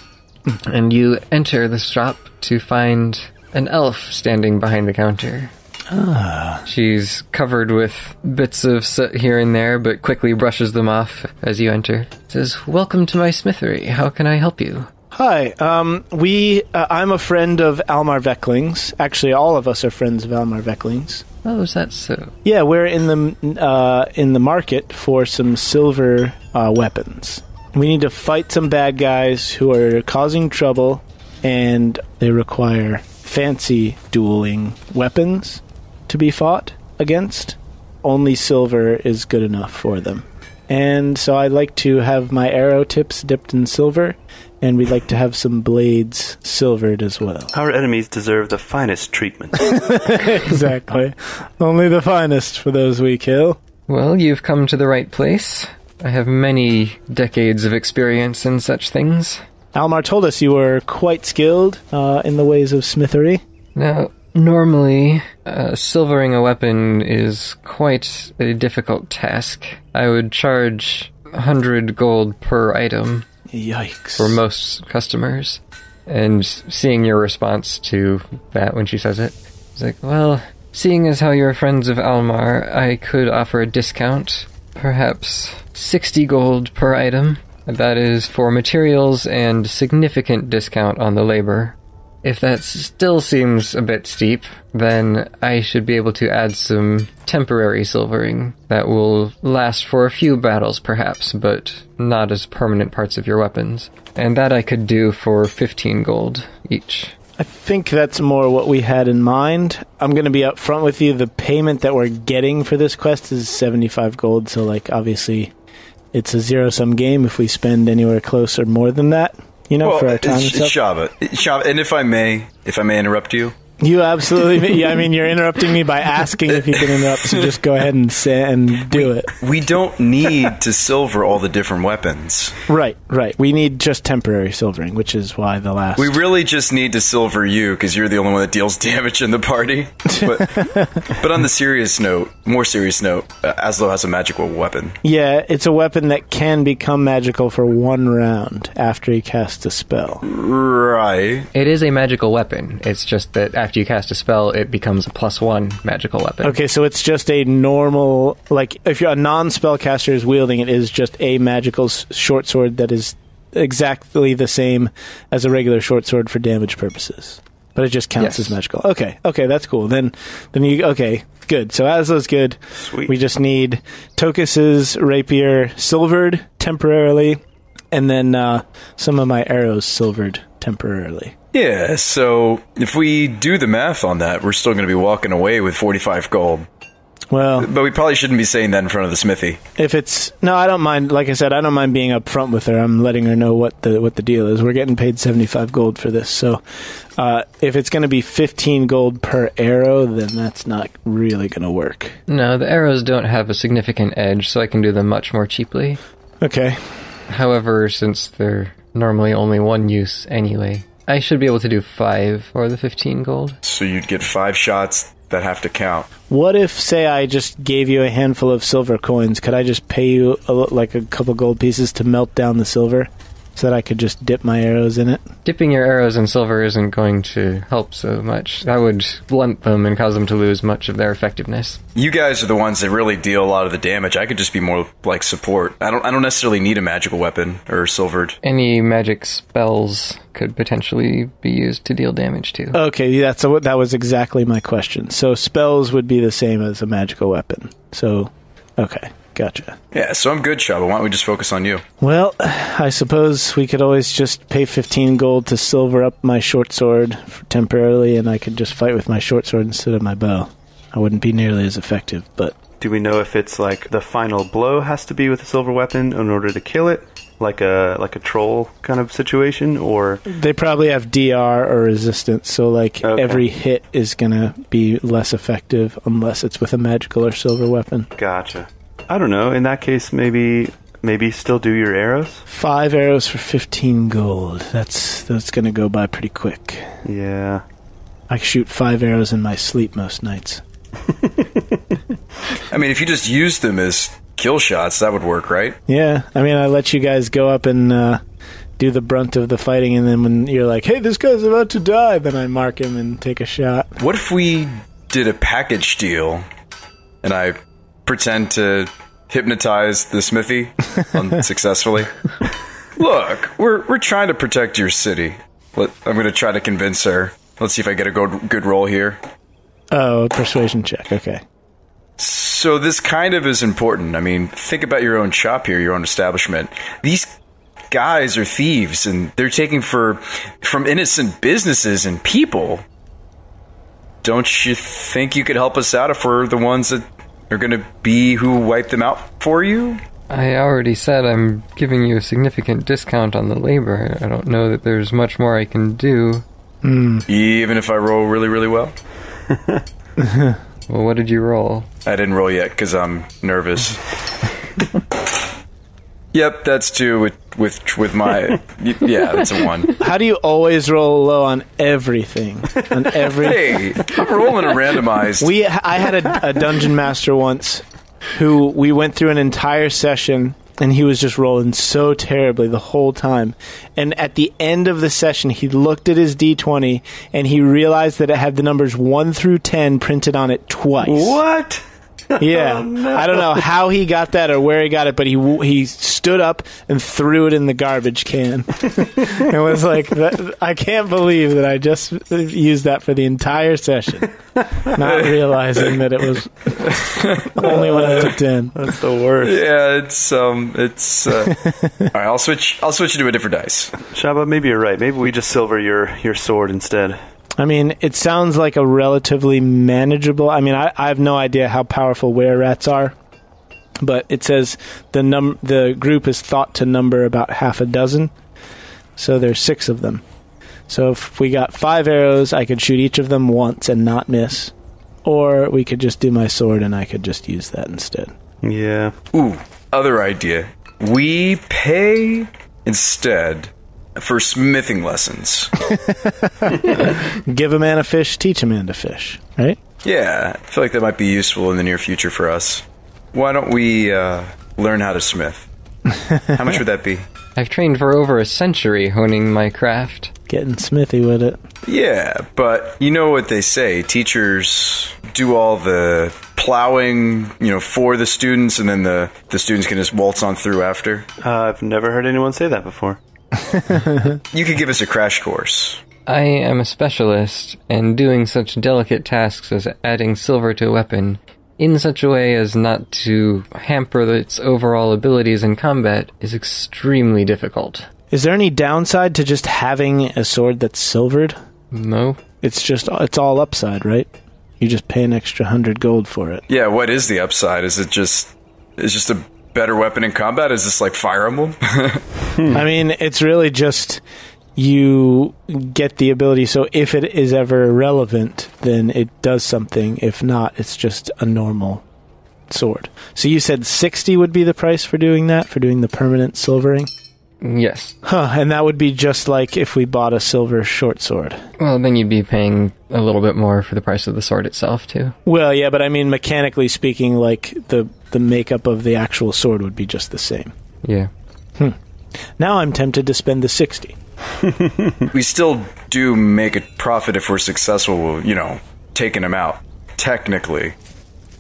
And you enter the shop to find an elf standing behind the counter. Ah. She's covered with bits of soot here and there, but quickly brushes them off as you enter. Says, "Welcome to my smithery. How can I help you?" Hi, I'm a friend of Almar Veckling's. Actually, all of us are friends of Almar Veckling's. Oh, is that so? Yeah, we're in the market for some silver weapons. We need to fight some bad guys who are causing trouble, and they require fancy dueling weapons to be fought against. Only silver is good enough for them. And so I'd like to have my arrow tips dipped in silver, and we'd like to have some blades silvered as well. Our enemies deserve the finest treatment. Exactly. Only the finest for those we kill. Well, you've come to the right place. I have many decades of experience in such things. Almar told us you were quite skilled in the ways of smithery. Now, normally, silvering a weapon is quite a difficult task. I would charge 100 gold per item. Yikes. For most customers. And seeing your response to that when she says it, it's like, well, seeing as how you're friends of Almar, I could offer a discount. Perhaps 60 gold per item. That is for materials and significant discount on the labor. If that still seems a bit steep, then I should be able to add some temporary silvering that will last for a few battles perhaps, but not as permanent parts of your weapons. And that I could do for 15 gold each. I think that's more what we had in mind. I'm going to be up front with you. The payment that we're getting for this quest is 75 gold, so obviously it's a zero-sum game if we spend anywhere close or more than that. For our time and stuff. Shabba, and if I may interrupt you. You absolutely, yeah, you're interrupting me by asking if you can interrupt, so just go ahead and do it. We don't need to silver all the different weapons. Right. We need just temporary silvering, which is why the last... We really just need to silver you, because you're the only one that deals damage in the party. But on the more serious note, Azlo has a magical weapon. Yeah, it's a weapon that can become magical for 1 round after he casts a spell. Right. It is a magical weapon. It's just that after you cast a spell, it becomes a +1 magical weapon. Okay, so it's just a normal, if you're a non-spellcaster is wielding it, is just a magical short sword that is exactly the same as a regular short sword for damage purposes. But it just counts as magical. Okay, that's cool. Then you, okay, good. So Azlo's good. Sweet. We just need Tokas's rapier silvered temporarily, and then some of my arrows silvered temporarily. Yeah, so if we do the math on that, we're still going to be walking away with 45 gold. Well, but we probably shouldn't be saying that in front of the smithy. No, I don't mind. Like I said, I don't mind being up front with her. I'm letting her know what the deal is. We're getting paid 75 gold for this. So if it's going to be 15 gold per arrow, then that's not really going to work. No, the arrows don't have a significant edge, so I can do them much more cheaply. Okay. However, since they're normally only one use anyway, I should be able to do 5 for the 15 gold. So you'd get 5 shots that have to count. What if, say, I just gave you a handful of silver coins? Could I just pay you a couple gold pieces to melt down the silver so that I could just dip my arrows in it? Dipping your arrows in silver isn't going to help so much. That would blunt them and cause them to lose much of their effectiveness. You guys are the ones that really deal a lot of the damage. I could just be more like support. I don't necessarily need a magical weapon or silvered. Any magic spells could potentially be used to deal damage too. Okay, yeah, so that was exactly my question. So spells would be the same as a magical weapon. So, okay. Gotcha. Yeah, so I'm good, Shabba. Why don't we just focus on you? Well, I suppose we could always just pay 15 gold to silver up my short sword temporarily, and I could just fight with my short sword instead of my bow. I wouldn't be nearly as effective, but... Do we know if it's the final blow has to be with a silver weapon in order to kill it? Like a troll kind of situation, or... They probably have DR or resistance, so every hit is gonna be less effective unless it's with a magical or silver weapon. Gotcha. I don't know. In that case, maybe still do your arrows? 5 arrows for 15 gold. That's going to go by pretty quick. Yeah. I shoot 5 arrows in my sleep most nights. If you just use them as kill shots, that would work, right? Yeah. I let you guys go up and do the brunt of the fighting, and then when you're like, hey, this guy's about to die, then I mark him and take a shot. What if we did a package deal, and I pretend to hypnotize the smithy unsuccessfully? Look, we're trying to protect your city. I'm going to try to convince her. Let's see if I get a good roll here. Oh, persuasion check. Okay. So this kind of is important. I mean, think about your own shop here, your own establishment. These guys are thieves, and they're taking from innocent businesses and people. Don't you think you could help us out if we're the ones that are going to be who wipe them out for you? I already said I'm giving you a significant discount on the labor. I don't know that there's much more I can do. Even if I roll really, really well? Well, what did you roll? I didn't roll yet because I'm nervous. Yep, that's 2 with my... Yeah, that's a 1. How do you always roll low on everything? On every... Hey, I'm rolling a randomized. I had a dungeon master once who we went through an entire session, and he was just rolling so terribly the whole time. And at the end of the session, he looked at his D20, and he realized that it had the numbers 1 through 10 printed on it twice. What? Yeah. Oh, no. I don't know how he got that or where he got it, but he stood up and threw it in the garbage can. It was like, I can't believe that I just used that for the entire session, not realizing that it was only when I took 10. That's the worst. Yeah, it's all right, I'll switch you to a different dice. Shabba, maybe you're right. Maybe we just silver your sword instead. I mean, it sounds like a relatively manageable... I mean, I have no idea how powerful were-rats are, but it says the group is thought to number about half a dozen, so there's 6 of them. So if we got 5 arrows, I could shoot each of them once and not miss, or we could just do my sword and I could just use that instead. Yeah. Ooh, other idea. We pay instead... for smithing lessons. Give a man a fish, teach a man to fish, right? Yeah, I feel like that might be useful in the near future for us. Why don't we learn how to smith? How much would that be? I've trained for over a century honing my craft. Getting smithy with it. Yeah, but you know what they say. Teachers do all the plowing, for the students, and then the students can just waltz on through after. I've never heard anyone say that before. You could give us a crash course. I am a specialist, and doing such delicate tasks as adding silver to a weapon in such a way as not to hamper its overall abilities in combat is extremely difficult. Is there any downside to just having a sword that's silvered? No. It's all upside, right? You just pay an extra 100 gold for it. Yeah, what is the upside? Is it just a better weapon in combat? Is this like Fire Emblem? I mean, it's really just you get the ability, so if it is ever relevant, then it does something. If not, it's just a normal sword. So you said 60 would be the price for doing that, for doing the permanent silvering? Yes. Huh, and that would be just like if we bought a silver short sword. Well, then you'd be paying a little bit more for the price of the sword itself, too. Well, yeah, but I mean, mechanically speaking, like, the makeup of the actual sword would be just the same. Yeah. Now I'm tempted to spend the 60. We still do make a profit if we're successful, taking them out. Technically.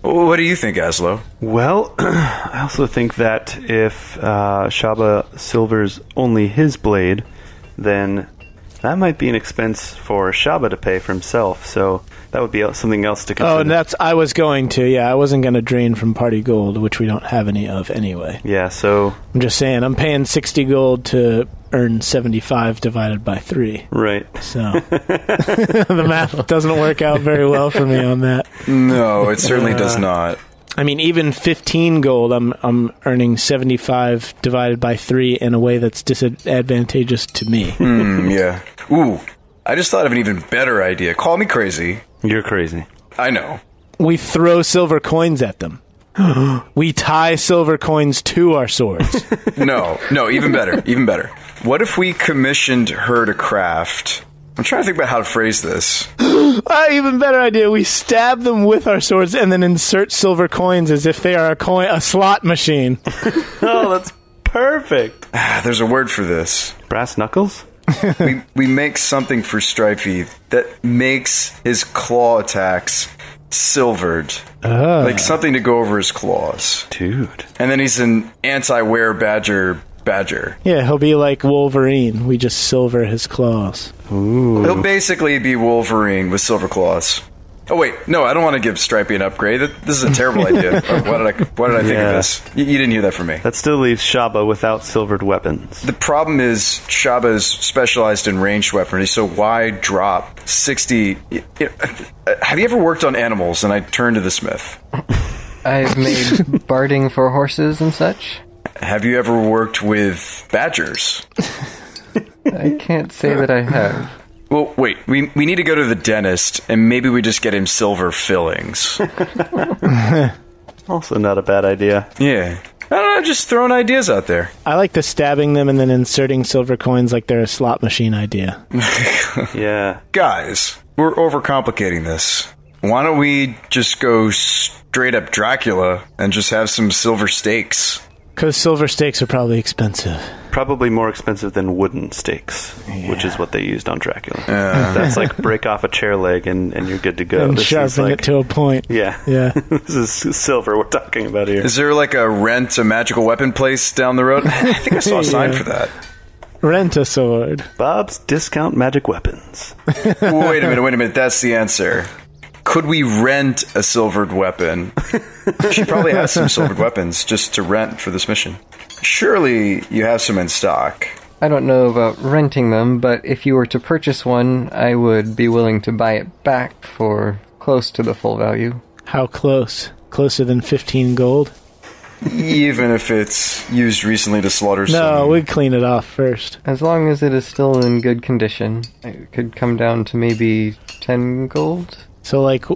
What do you think, Azlo? Well, I also think that if Shabba silvers only his blade, then that might be an expense for Shabba to pay for himself, so that would be something else to consider. Oh, and I was going to, yeah. I wasn't going to drain from party gold, which we don't have any of anyway. Yeah, so... I'm just saying, I'm paying 60 gold to earn 75 divided by 3. Right. So, the math doesn't work out very well for me on that. No, it certainly does not. I mean, even 15 gold, I'm earning 75 divided by 3 in a way that's disadvantageous to me. Yeah. Ooh, I just thought of an even better idea. Call me crazy. You're crazy. I know. We throw silver coins at them. We tie silver coins to our swords. No, even better, even better. What if we commissioned her to craft... I'm trying to think about how to phrase this. Even better idea. We stab them with our swords and then insert silver coins as if they are a slot machine. Oh, that's perfect. There's a word for this. Brass knuckles? we make something for Stripey that makes his claw attacks silvered. Like something to go over his claws. Dude. And then he's an anti-were badger badger. Yeah, he'll be like Wolverine. We just silver his claws. Ooh. He'll basically be Wolverine with silver claws. Oh wait, no, I don't want to give Stripey an upgrade. This is a terrible idea. Why did I think of this? You didn't hear that from me. That still leaves Shabba without silvered weapons. The problem is Shabba is specialized in ranged weaponry, so why drop 60... have you ever worked on animals? And I turn to the smith. I've made barding for horses and such. Have you ever worked with badgers? I can't say that I have. Well, wait, we need to go to the dentist, and maybe we just get him silver fillings. Also not a bad idea. Yeah. I don't know, just throwing ideas out there. I like the stabbing them and then inserting silver coins like they're a slot machine idea. Yeah. Guys, we're overcomplicating this. Why don't we just go straight up Dracula and just have some silver steaks? Because silver steaks are probably expensive. Probably more expensive than wooden stakes, which is what they used on Dracula. That's like break off a chair leg and you're good to go. And This sharpen is like, it to a point. Yeah. Yeah. This is silver we're talking about here. Is there like a rent a magical weapon place down the road? I think I saw a sign for that. Rent a sword. Bob's Discount Magic Weapons. Wait a minute. That's the answer. Could we rent a silvered weapon? She probably has some silvered weapons just to rent for this mission. Surely you have some in stock. I don't know about renting them, but if you were to purchase one, I would be willing to buy it back for close to the full value. How close? Closer than 15 gold? Even if it's used recently to slaughter some... No, we'd clean it off first. As long as it is still in good condition, it could come down to maybe 10 gold. So, like,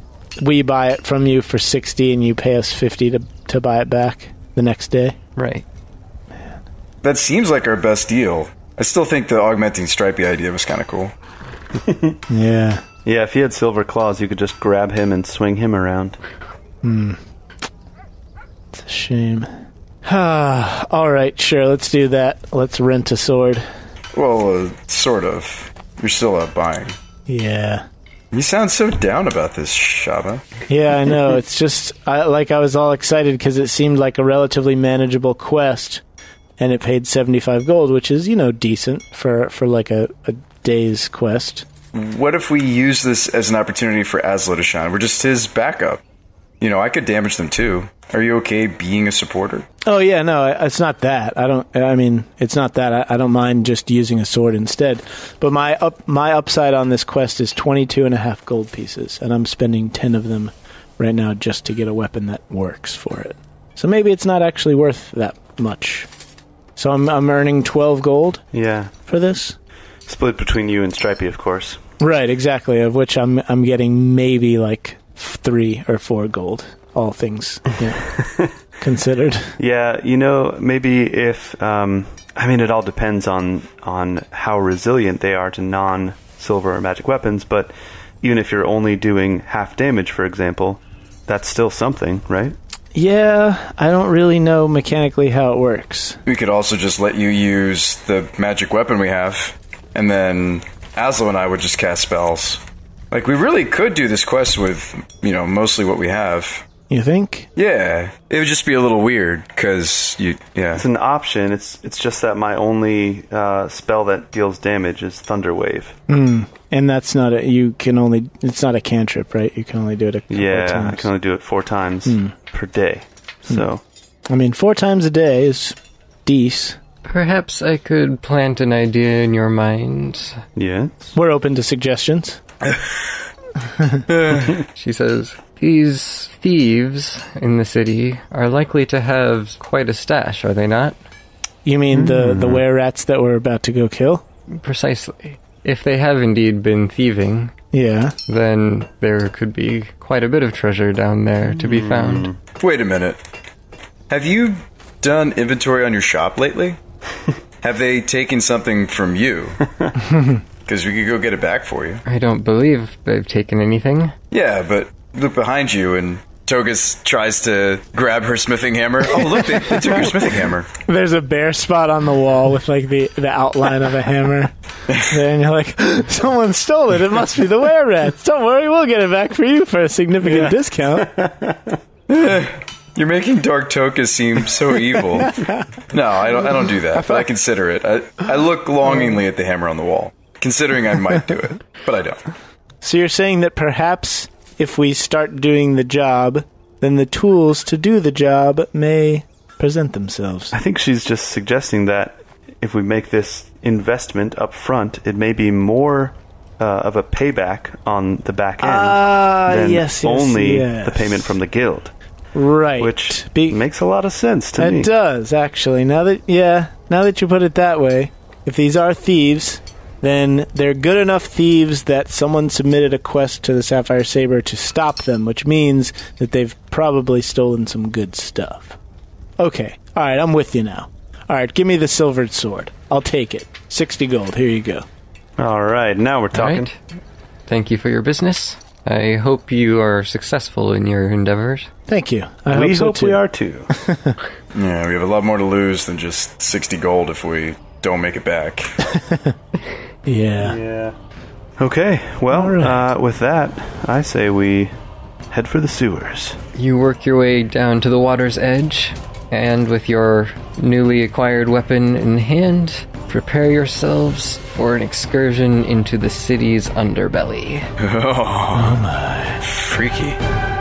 we buy it from you for 60 and you pay us 50 to buy it back the next day? Right. That seems like our best deal. I still think the augmenting Stripey idea was kind of cool. Yeah. Yeah, if he had silver claws, you could just grab him and swing him around. It's a shame. Alright, sure, let's do that. Let's rent a sword. Well, sort of. You're still buying. Yeah. You sound so down about this, Shabba. Yeah, I know. It's just, I was all excited because it seemed like a relatively manageable quest, and it paid 75 gold, which is, decent for like a day's quest. What if we use this as an opportunity for Azlo to shine? We're just his backup. I could damage them too. Are you okay being a supporter? Oh, yeah, no, it's not that. It's not that. I don't mind just using a sword instead. But my upside on this quest is 22.5 gold pieces, and I'm spending 10 of them right now just to get a weapon that works for it. So maybe it's not actually worth that much. So I'm earning 12 gold for this? Split between you and Stripey, of course. Right, exactly, of which I'm getting maybe like 3 or 4 gold. All things considered. Yeah, maybe if... it all depends on how resilient they are to non-silver or magic weapons, but even if you're only doing half damage, for example, that's still something, right? Yeah, I don't really know mechanically how it works. We could also just let you use the magic weapon we have, and then Azlo and I would just cast spells. Like, we really could do this quest with, mostly what we have. You think? Yeah. It would just be a little weird, because It's an option. It's just that my only spell that deals damage is Thunder Wave. And that's not it's not a cantrip, right? You can only do it a couple of times. I can only do it 4 times per day. So 4 times a day is decent. Perhaps I could plant an idea in your mind. Yeah. We're open to suggestions. She says, these thieves in the city are likely to have quite a stash, are they not? You mean the were-rats that we're about to go kill? Precisely. If they have indeed been thieving, then there could be quite a bit of treasure down there to be found. Wait a minute. Have you done inventory on your shop lately? Have they taken something from you? Because we could go get it back for you. I don't believe they've taken anything. Yeah, but look behind you and Tokas tries to grab her smithing hammer. Oh, look, they took your smithing hammer. There's a bare spot on the wall with like the outline of a hammer. And you're like, someone stole it. It must be the were-rats. Don't worry, we'll get it back for you for a significant discount. You're making Dark Tokas seem so evil. No, I don't do that, but I consider it. I look longingly at the hammer on the wall, considering I might do it, but I don't. So you're saying that perhaps if we start doing the job, then the tools to do the job may present themselves. I think she's just suggesting that if we make this investment up front, it may be more of a payback on the back end than only the payment from the guild. Right. Which makes a lot of sense to me. It does, actually. Now that you put it that way, if these are thieves, then they're good enough thieves that someone submitted a quest to the Sapphire Sabre to stop them, which means that they've probably stolen some good stuff. Okay. All right, I'm with you now. All right, give me the silvered sword. I'll take it. 60 gold. Here you go. All right, now we're talking. Right. Thank you for your business. I hope you are successful in your endeavors. Thank you. We hope we are too. Yeah, we have a lot more to lose than just 60 gold if we don't make it back. Yeah. Okay, well, with that, I say we head for the sewers. You work your way down to the water's edge, and with your newly acquired weapon in hand, prepare yourselves for an excursion into the city's underbelly. Oh my. Freaky.